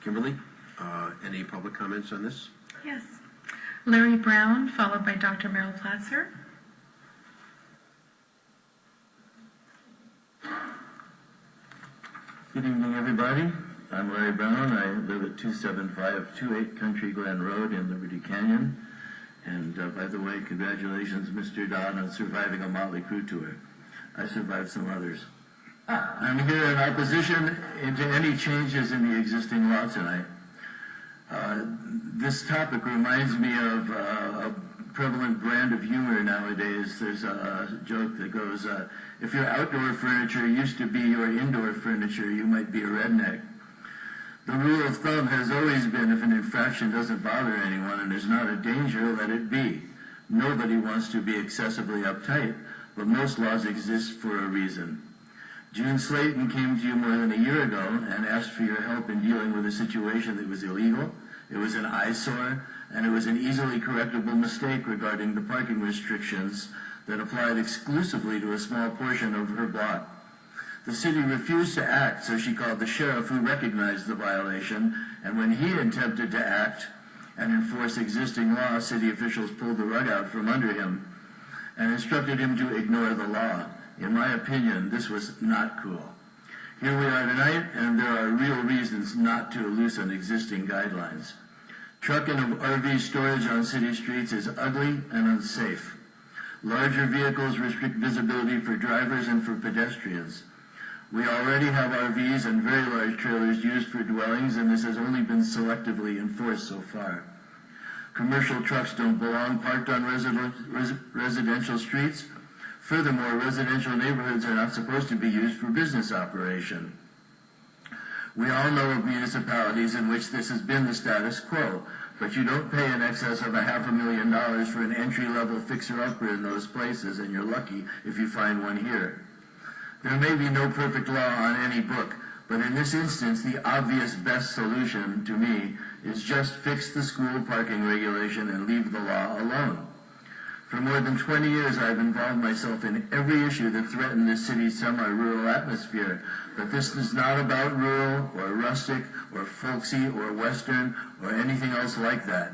Kimberly, any public comments on this? Yes. Larry Brown, followed by Dr. Merrill Platzer. Good evening, everybody. I'm Larry Brown. I live at 27528 Country Glen Road in Liberty Canyon. And by the way, congratulations, Mr. Dodd, on surviving a Motley Crue tour. I survived some others. I'm here in opposition to any changes in the existing law tonight. This topic reminds me of a prevalent brand of humor nowadays. There's a joke that goes, if your outdoor furniture used to be your indoor furniture, you might be a redneck. The rule of thumb has always been if an infraction doesn't bother anyone and there's not a danger, let it be. Nobody wants to be excessively uptight, but most laws exist for a reason. June Slayton came to you more than a year ago and asked for your help in dealing with a situation that was illegal, it was an eyesore, and it was an easily correctable mistake regarding the parking restrictions that applied exclusively to a small portion of her block. The city refused to act, so she called the sheriff, who recognized the violation, and when he attempted to act and enforce existing law, city officials pulled the rug out from under him and instructed him to ignore the law. In my opinion, this was not cool. Here we are tonight, and there are real reasons not to loosen existing guidelines. Truck and RV storage on city streets is ugly and unsafe. Larger vehicles restrict visibility for drivers and for pedestrians. We already have RVs and very large trailers used for dwellings, and this has only been selectively enforced so far. Commercial trucks don't belong parked on residential streets. Furthermore, residential neighborhoods are not supposed to be used for business operation. We all know of municipalities in which this has been the status quo, but you don't pay in excess of $500,000 for an entry-level fixer-upper in those places, and you're lucky if you find one here. There may be no perfect law on any book, but in this instance, the obvious best solution to me is just fix the school parking regulation and leave the law alone. For more than 20 years, I've involved myself in every issue that threatened this city's semi-rural atmosphere, but this is not about rural or rustic or folksy or western or anything else like that.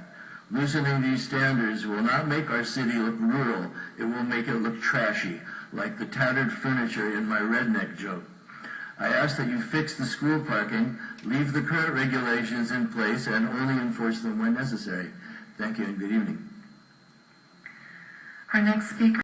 Loosening these standards will not make our city look rural, it will make it look trashy, like the tattered furniture in my redneck joke. I ask that you fix the school parking, leave the current regulations in place, and only enforce them when necessary. Thank you and good evening. Our next speaker